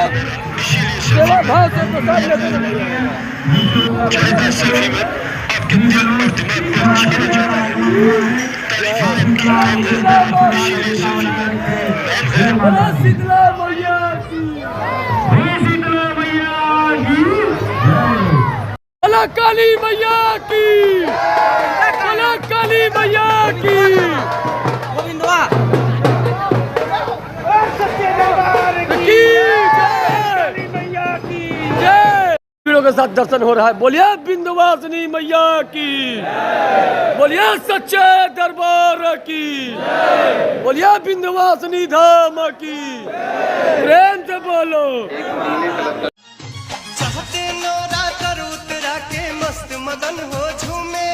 सेवा भाव से प्रसाद लेते रहिए। चाहे सेल्फी में आपके दिल और दिमाग में छाना जाता है। तारीफ आपकी काम है, इसीलिए सेल्फी में नाम है। बोलो शीतला मैया की, शीतला मैया की, बोलो काली मैया की, बोलो काली मैया की। के साथ दर्शन हो रहा है। बोलिए विंध्यवासिनी मैया की, बोलिए सच्चे दरबार की, बोलिए विंध्यवासिनी धाम की, प्रेम से बोलो। चाहते नौरा कर उतरा के मस्त मदन हो झूमे